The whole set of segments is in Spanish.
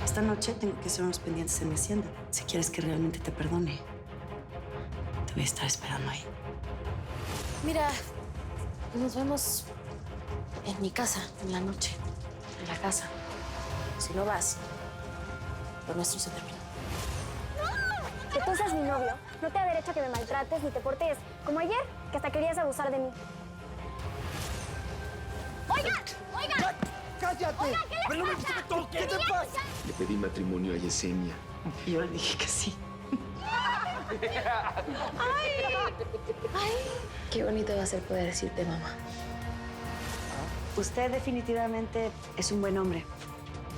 Esta noche tengo que hacer unos pendientes en mi hacienda. Si quieres que realmente te perdone, te voy a estar esperando ahí. Mira, nos vemos en mi casa en la noche. En la casa. Si no vas, lo nuestro se termina. Que tú seas mi novio no te da derecho a que me maltrates ni te portes como ayer, que hasta querías abusar de mí. ¡Oigan! ¡Oigan! ¡Cállate! Oigan, ¿qué les ¡Pero no me pasa? dijiste que todo! ¿Qué te ¡Niños, pasa? ya! Le pedí matrimonio a Yesenia. Y yo le dije que sí. Qué bonito va a ser poder decirte mamá. Usted definitivamente es un buen hombre.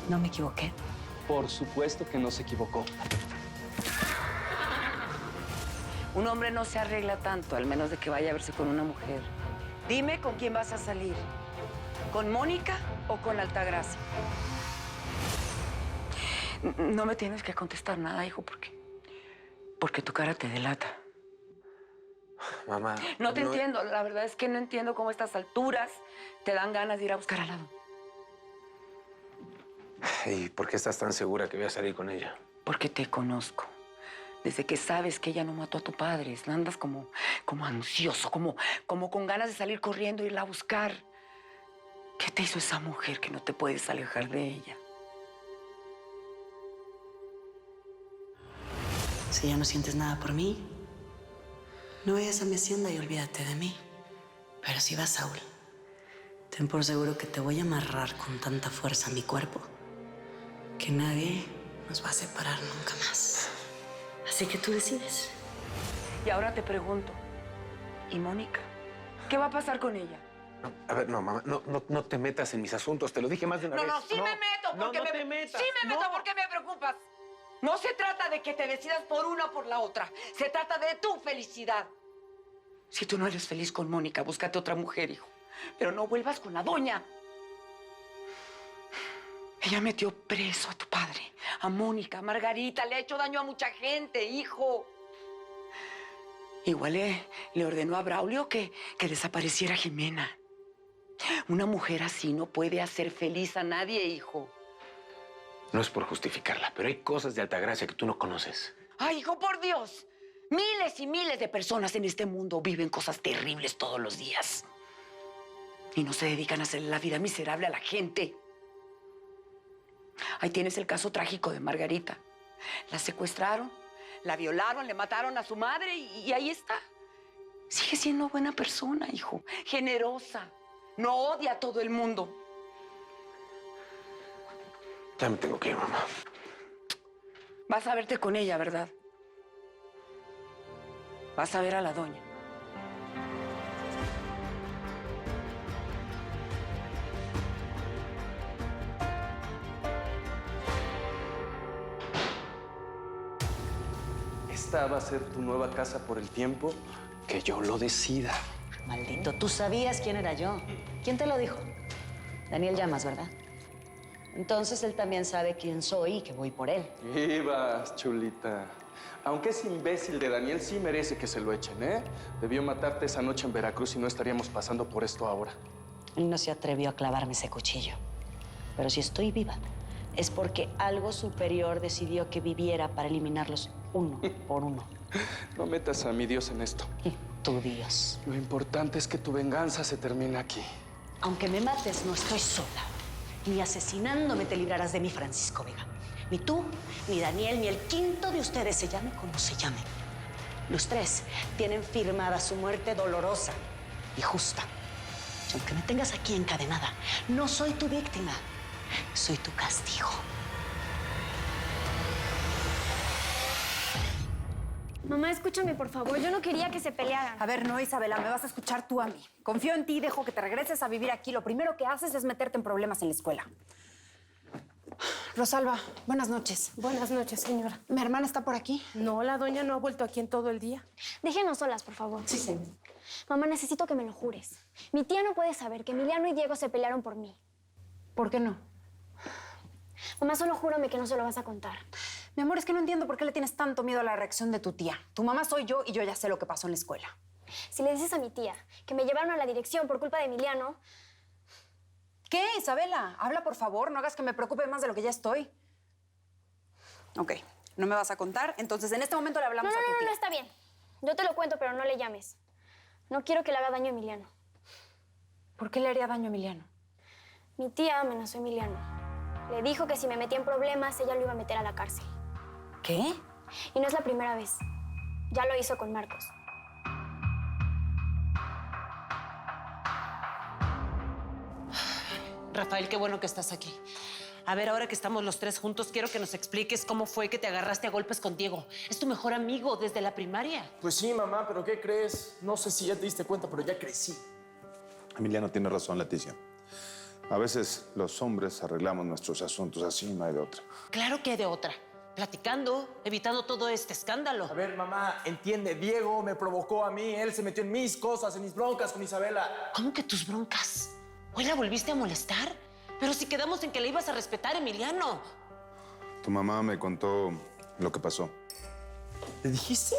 No me equivoqué. Por supuesto que no se equivocó. Un hombre no se arregla tanto, al menos de que vaya a verse con una mujer. Dime con quién vas a salir. ¿Con Mónica o con Altagracia? No me tienes que contestar nada, hijo, porque tu cara te delata. Mamá. No te entiendo, la verdad es que no entiendo cómo a estas alturas te dan ganas de ir a buscar al lado. ¿Y por qué estás tan segura que voy a salir con ella? Porque te conozco. Desde que sabes que ella no mató a tu padre, andas como ansioso, como con ganas de salir corriendo e irla a buscar. ¿Qué te hizo esa mujer que no te puedes alejar de ella? Si ya no sientes nada por mí, no vayas a mi hacienda y olvídate de mí. Pero si vas, Saúl, ten por seguro que te voy a amarrar con tanta fuerza a mi cuerpo que nadie nos va a separar nunca más. Así que tú decides. Y ahora te pregunto, ¿y Mónica? ¿Qué va a pasar con ella? No, a ver, no, mamá, no te metas en mis asuntos. Te lo dije más de una vez. Sí me meto porque no te metas. Sí me meto porque me preocupas. No se trata de que te decidas por una o por la otra. Se trata de tu felicidad. Si tú no eres feliz con Mónica, búscate otra mujer, hijo. Pero no vuelvas con la doña. Ella metió preso a tu padre, a Mónica, a Margarita. Le ha hecho daño a mucha gente, hijo. Igual le ordenó a Braulio que desapareciera a Jimena. Una mujer así no puede hacer feliz a nadie, hijo. No es por justificarla, pero hay cosas de Altagracia que tú no conoces. ¡Ay, hijo, por Dios! Miles y miles de personas en este mundo viven cosas terribles todos los días. Y no se dedican a hacerle la vida miserable a la gente. Ahí tienes el caso trágico de Margarita. La secuestraron, la violaron, le mataron a su madre y ahí está. Sigue siendo buena persona, hijo. Generosa. No odia a todo el mundo. Ya me tengo que ir, mamá. Vas a verte con ella, ¿verdad? Vas a ver a la doña. Esta va a ser tu nueva casa por el tiempo que yo lo decida. Maldito, tú sabías quién era yo. ¿Quién te lo dijo? Daniel Llamas, ¿verdad? Entonces él también sabe quién soy y que voy por él. Ibas, chulita. Aunque ese imbécil de Daniel sí merece que se lo echen, ¿eh? Debió matarte esa noche en Veracruz y no estaríamos pasando por esto ahora. Él no se atrevió a clavarme ese cuchillo. Pero si estoy viva, es porque algo superior decidió que viviera para eliminarlos uno por uno. No metas a mi Dios en esto. Tu Dios. Lo importante es que tu venganza se termine aquí. Aunque me mates, no estoy sola. Ni asesinándome te librarás de mí, Francisco Vega. Ni tú, ni Daniel, ni el quinto de ustedes, se llame como se llame. Los tres tienen firmada su muerte dolorosa y justa. Y aunque me tengas aquí encadenada, no soy tu víctima, soy tu castigo. Mamá, escúchame, por favor. Yo no quería que se pelearan. A ver, no, Isabela, me vas a escuchar tú a mí. Confío en ti y dejo que te regreses a vivir aquí. Lo primero que haces es meterte en problemas en la escuela. Rosalba, buenas noches. Buenas noches, señora. ¿Mi hermana está por aquí? No, la doña no ha vuelto aquí en todo el día. Déjenos solas, por favor. Sí, señor. Mamá, necesito que me lo jures. Mi tía no puede saber que Emiliano y Diego se pelearon por mí. ¿Por qué no? Mamá, solo júrame que no se lo vas a contar. Mi amor, es que no entiendo por qué le tienes tanto miedo a la reacción de tu tía. Tu mamá soy yo y yo ya sé lo que pasó en la escuela. Si le dices a mi tía que me llevaron a la dirección por culpa de Emiliano... ¿Qué, Isabela? Habla, por favor. No hagas que me preocupe más de lo que ya estoy. Ok, no me vas a contar. Entonces, en este momento le hablamos a tu tía. No, está bien. Yo te lo cuento, pero no le llames. No quiero que le haga daño a Emiliano. ¿Por qué le haría daño a Emiliano? Mi tía amenazó a Emiliano. Le dijo que si me metía en problemas, ella lo iba a meter a la cárcel. ¿Qué? Y no es la primera vez. Ya lo hizo con Marcos. Rafael, qué bueno que estás aquí. A ver, ahora que estamos los tres juntos, quiero que nos expliques cómo fue que te agarraste a golpes con Diego. Es tu mejor amigo desde la primaria. Pues sí, mamá, pero ¿qué crees? No sé si ya te diste cuenta, pero ya crecí. Emiliano tiene razón, Leticia. A veces los hombres arreglamos nuestros asuntos así, no hay de otra. Claro que hay de otra. Platicando, evitando todo este escándalo. A ver, mamá, entiende, Diego me provocó a mí, él se metió en mis cosas, en mis broncas con Isabela. ¿Cómo que tus broncas? ¿Hoy la volviste a molestar? Pero si quedamos en que le ibas a respetar, Emiliano. Tu mamá me contó lo que pasó. ¿Le dijiste?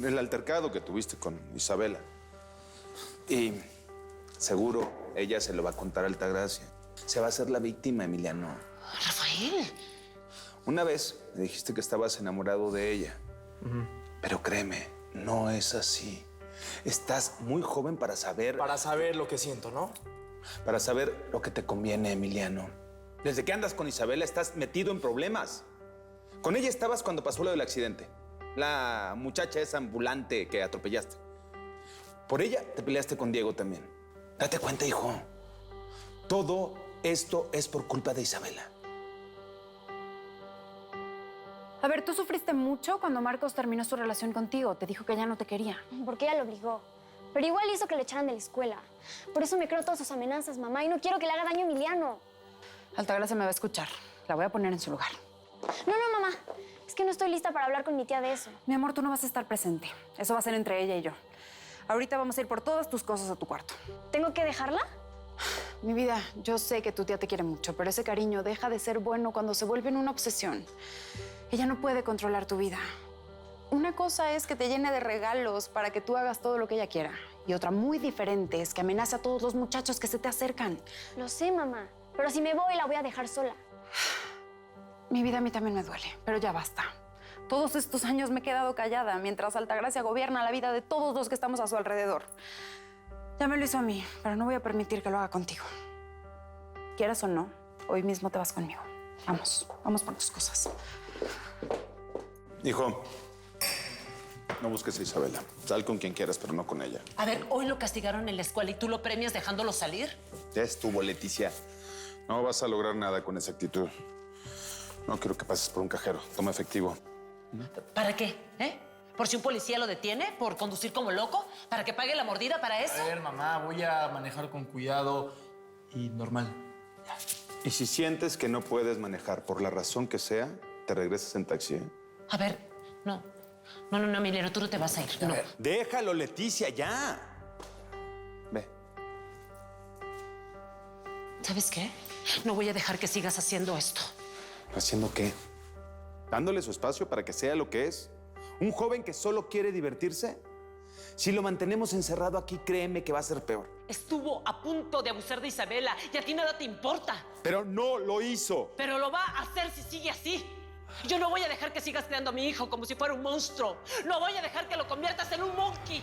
El altercado que tuviste con Isabela. Y seguro ella se lo va a contar a Altagracia. Se va a hacer la víctima, Emiliano. Rafael. Una vez me dijiste que estabas enamorado de ella. Pero créeme, no es así. Estás muy joven para saber... Para saber lo que siento, ¿no? Para saber lo que te conviene, Emiliano. Desde que andas con Isabela estás metido en problemas. Con ella estabas cuando pasó lo del accidente. La muchacha esa ambulante que atropellaste. Por ella te peleaste con Diego también. Date cuenta, hijo. Todo esto es por culpa de Isabela. A ver, tú sufriste mucho cuando Marcos terminó su relación contigo. Te dijo que ya no te quería. Porque ella lo obligó. Pero igual hizo que le echaran de la escuela. Por eso me creo todas sus amenazas, mamá, y no quiero que le haga daño a Emiliano. Altagracia me va a escuchar. La voy a poner en su lugar. No, mamá. Es que no estoy lista para hablar con mi tía de eso. Mi amor, tú no vas a estar presente. Eso va a ser entre ella y yo. Ahorita vamos a ir por todas tus cosas a tu cuarto. ¿Tengo que dejarla? Mi vida, yo sé que tu tía te quiere mucho, pero ese cariño deja de ser bueno cuando se vuelve en una obsesión. Ella no puede controlar tu vida. Una cosa es que te llene de regalos para que tú hagas todo lo que ella quiera. Y otra muy diferente es que amenace a todos los muchachos que se te acercan. Lo sé, mamá. Pero si me voy, la voy a dejar sola. Mi vida a mí también me duele, pero ya basta. Todos estos años me he quedado callada mientras Altagracia gobierna la vida de todos los que estamos a su alrededor. Ya me lo hizo a mí, pero no voy a permitir que lo haga contigo. Quieras o no, hoy mismo te vas conmigo. Vamos por tus cosas. Hijo, no busques a Isabela. Sal con quien quieras, pero no con ella. A ver, hoy lo castigaron en la escuela y tú lo premias dejándolo salir. Ya estuvo, Leticia. No vas a lograr nada con esa actitud. No quiero que pases por un cajero. Toma efectivo. ¿Para qué? ¿Por si un policía lo detiene? ¿Por conducir como loco? ¿Para que pague la mordida para eso? A ver, mamá, voy a manejar con cuidado y normal. Y si sientes que no puedes manejar por la razón que sea, te regresas en taxi, ¿eh? A ver, no, Emiliano, tú no te vas a ir. No. Déjalo, Leticia, ya. Ve. ¿Sabes qué? No voy a dejar que sigas haciendo esto. ¿Haciendo qué? ¿Dándole su espacio para que sea lo que es? ¿Un joven que solo quiere divertirse? Si lo mantenemos encerrado aquí, créeme que va a ser peor. Estuvo a punto de abusar de Isabela y a ti nada te importa. Pero no lo hizo. Pero lo va a hacer si sigue así. Yo no voy a dejar que sigas creando a mi hijo como si fuera un monstruo. No voy a dejar que lo conviertas en un monkey.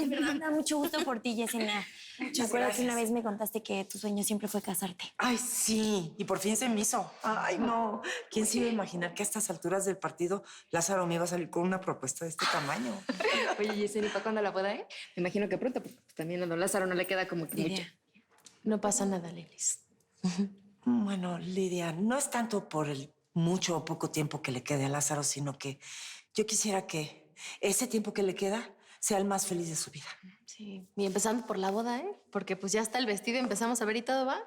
Me da mucho gusto por ti, Yesenia. Me acuerdo que una vez me contaste que tu sueño siempre fue casarte. Ay, sí, y por fin se me hizo. Ay, no. ¿Quién se iba a imaginar que a estas alturas del partido Lázaro me iba a salir con una propuesta de este tamaño? Oye, Yesenia, ¿para cuándo la boda, Me imagino que pronto, porque también a don Lázaro no le queda como que mucho. No pasa nada, Lelis. Bueno, Lidia, no es tanto por el mucho o poco tiempo que le quede a Lázaro, sino que yo quisiera que ese tiempo que le queda sea el más feliz de su vida. Sí, y empezando por la boda, Porque pues ya está el vestido, empezamos a ver y todo, ¿va?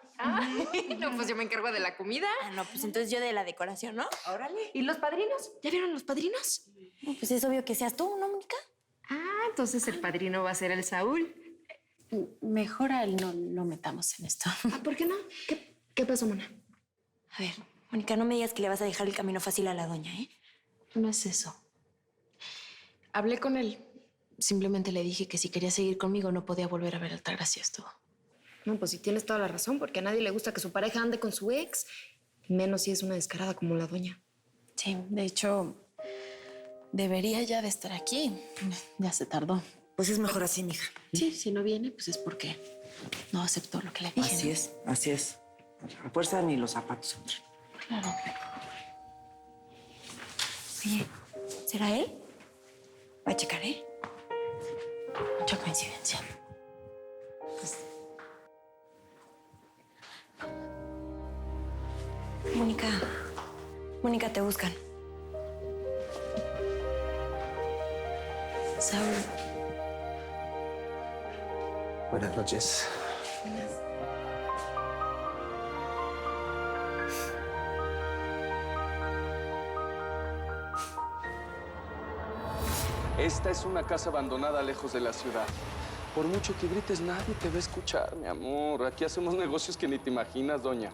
No, pues yo me encargo de la comida. No, pues entonces yo de la decoración, ¿no? Órale. ¿Y los padrinos? ¿Ya vieron los padrinos? No, pues es obvio que seas tú, ¿no, Mónica? Ah, entonces el padrino va a ser el Saúl. Mejor a él no lo metamos en esto. Ah, ¿por qué no? ¿Qué pasó, Mona? A ver, Mónica, no me digas que le vas a dejar el camino fácil a la doña, No es eso. Hablé con él. Simplemente le dije que si quería seguir conmigo no podía volver a ver a Altagracia, es todo. No, pues sí tienes toda la razón, porque a nadie le gusta que su pareja ande con su ex, menos si es una descarada como la doña. Sí, de hecho, debería ya de estar aquí. Ya se tardó. Pues es mejor así, mija. Sí, si no viene, pues es porque no aceptó lo que le dije. Así es, así es. A fuerza ni los zapatos entran. Claro. Oye, ¿será él? Va a checar, ¿eh? Mucha coincidencia. Mónica, te buscan. Saúl. Buenas noches. Esta es una casa abandonada lejos de la ciudad. Por mucho que grites, nadie te va a escuchar, mi amor. Aquí hacemos negocios que ni te imaginas, doña.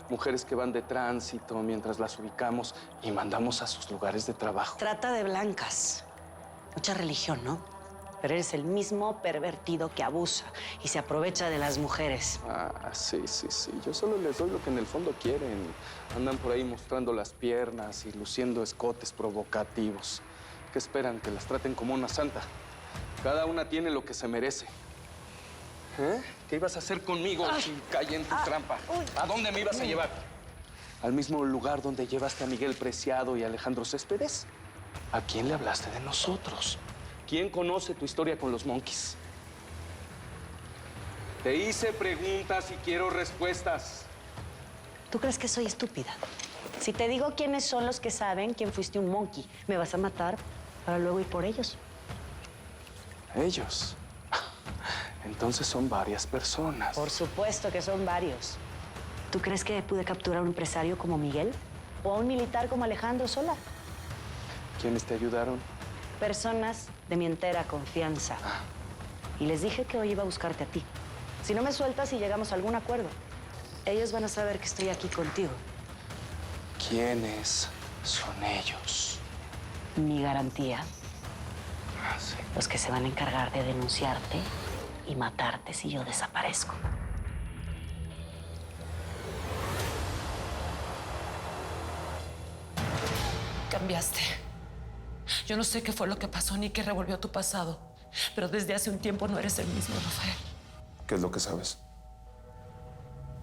Mujeres que van de tránsito mientras las ubicamos y mandamos a sus lugares de trabajo. Trata de blancas. Mucha religión, ¿no? Pero eres el mismo pervertido que abusa y se aprovecha de las mujeres. Ah, sí. Yo solo les doy lo que en el fondo quieren. Andan por ahí mostrando las piernas y luciendo escotes provocativos. ¿Qué esperan? ¿Que las traten como una santa? Cada una tiene lo que se merece. ¿Eh? ¿Qué ibas a hacer conmigo si caí en tu trampa? ¿A dónde me ibas a llevar? ¿Al mismo lugar donde llevaste a Miguel Preciado y a Alejandro Céspedes? ¿A quién le hablaste de nosotros? ¿Quién conoce tu historia con los Monkeys? Te hice preguntas y quiero respuestas. ¿Tú crees que soy estúpida? Si te digo quiénes son los que saben quién fuiste un monkey, me vas a matar para luego ir por ellos. ¿Ellos? Entonces son varias personas. Por supuesto que son varios. ¿Tú crees que pude capturar a un empresario como Miguel? ¿O a un militar como Alejandro sola? ¿Quiénes te ayudaron? Personas de mi entera confianza. Y les dije que hoy iba a buscarte a ti. Si no me sueltas y llegamos a algún acuerdo, ellos van a saber que estoy aquí contigo. ¿Quiénes son ellos? Mi garantía. Sí. Los que se van a encargar de denunciarte y matarte si yo desaparezco. Cambiaste. Yo no sé qué fue lo que pasó ni qué revolvió tu pasado, pero desde hace un tiempo no eres el mismo, Rafael. ¿Qué es lo que sabes?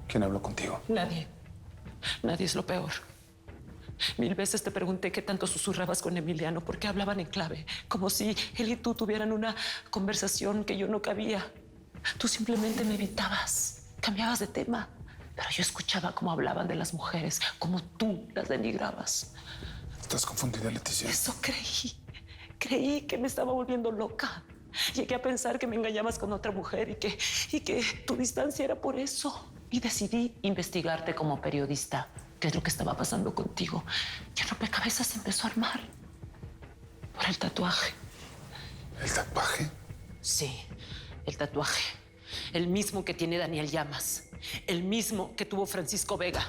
¿Quién habló contigo? Nadie. Nadie es lo peor. 1000 veces te pregunté qué tanto susurrabas con Emiliano, por qué hablaban en clave, como si él y tú tuvieran una conversación que yo no cabía. Tú simplemente me evitabas, cambiabas de tema, pero yo escuchaba cómo hablaban de las mujeres, cómo tú las denigrabas. Estás confundida, Leticia. Eso creí. Creí que me estaba volviendo loca. Llegué a pensar que me engañabas con otra mujer y que tu distancia era por eso. Y decidí investigarte como periodista. ¿Qué es lo que estaba pasando contigo? Y el rompecabezas se empezó a armar. Por el tatuaje. ¿El tatuaje? Sí, el tatuaje. El mismo que tiene Daniel Llamas. El mismo que tuvo Francisco Vega.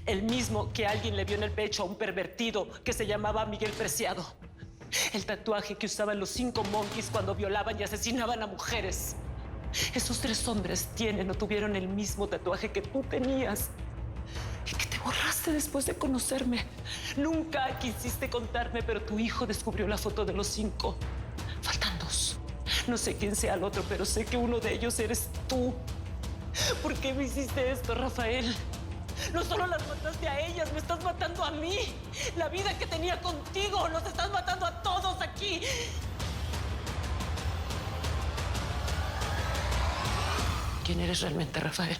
El mismo que alguien le vio en el pecho a un pervertido que se llamaba Miguel Preciado. El tatuaje que usaban los 5 monkeys cuando violaban y asesinaban a mujeres. Esos 3 hombres tienen o tuvieron el mismo tatuaje que tú tenías. Y que te borraste después de conocerme. Nunca quisiste contarme, pero tu hijo descubrió la foto de los 5. Faltan 2. No sé quién sea el otro, pero sé que uno de ellos eres tú. ¿Por qué me hiciste esto, Rafael? No solo las mataste a ellas, me estás matando a mí. La vida que tenía contigo, los estás matando a todos aquí. ¿Quién eres realmente, Rafael?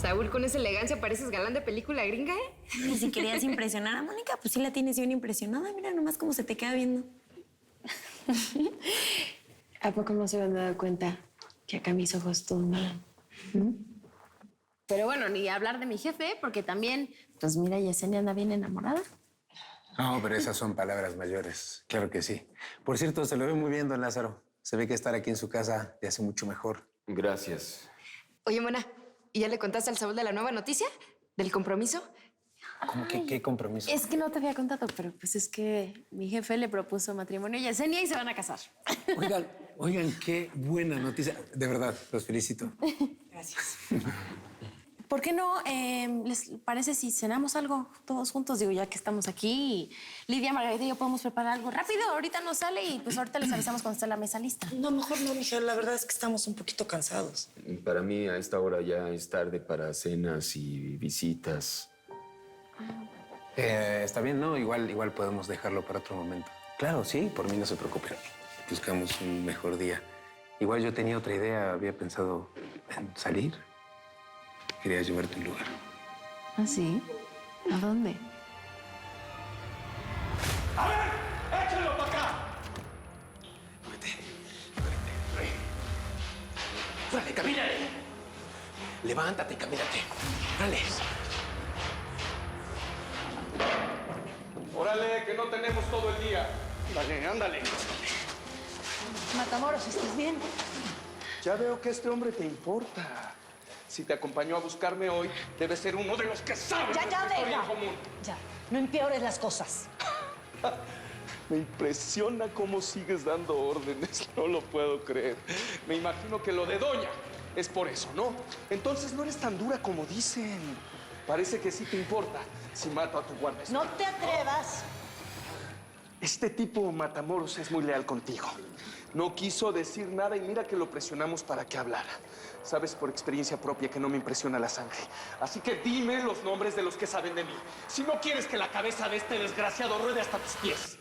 Saúl, con esa elegancia pareces galán de película gringa, ¿eh? Y si querías impresionar a Mónica, pues sí la tienes bien impresionada. Mira nomás cómo se te queda viendo. ¿A poco no se habían dado cuenta que acá mis ojos todo mal? Pero bueno, ni hablar de mi jefe, porque también... Pues mira, Yesenia anda bien enamorada. No, pero esas son palabras mayores. Claro que sí. Por cierto, se lo ve muy bien, don Lázaro. Se ve que estar aquí en su casa le hace mucho mejor. Gracias. Oye, Mona, ¿y ya le contaste al Saúl de la nueva noticia? ¿Del compromiso? ¿Cómo que qué compromiso? Es que no te había contado, pero pues es que mi jefe le propuso matrimonio a Yesenia y se van a casar. Oigan, qué buena noticia. De verdad, los felicito. Gracias. ¿Por qué no les parece si cenamos algo todos juntos? Digo, ya que estamos aquí, Lidia, Margarita y yo podemos preparar algo rápido. Ahorita nos sale y pues ahorita les avisamos cuando esté la mesa lista. No, mejor no, mija. La verdad es que estamos un poquito cansados. Para mí a esta hora ya es tarde para cenas y visitas. Está bien, ¿no? Igual podemos dejarlo para otro momento. Claro, sí, por mí no se preocupen. Buscamos un mejor día. Igual yo tenía otra idea, había pensado en salir. Quería llevarte a un lugar. ¿Ah, sí? ¿A dónde? ¡A ver! ¡Échenlo para acá! ¡Órale, camínale! Levántate, camínate. ¡Órale! Órale, que no tenemos todo el día. Dale, ándale. Matamoros, ¿estás bien? Ya veo que este hombre te importa. Si te acompañó a buscarme hoy, debe ser uno de los que saben Ya, nuestra historia deja. en común. Ya, no empeores las cosas. Me impresiona cómo sigues dando órdenes. No lo puedo creer. Me imagino que lo de Doña es por eso, ¿no? Entonces no eres tan dura como dicen. Parece que sí te importa si mato a tu guardaespaldas. No te atrevas. Este tipo Matamoros es muy leal contigo. No quiso decir nada y mira que lo presionamos para que hablara. Sabes por experiencia propia que no me impresiona la sangre. Así que dime los nombres de los que saben de mí. Si no quieres que la cabeza de este desgraciado ruede hasta tus pies.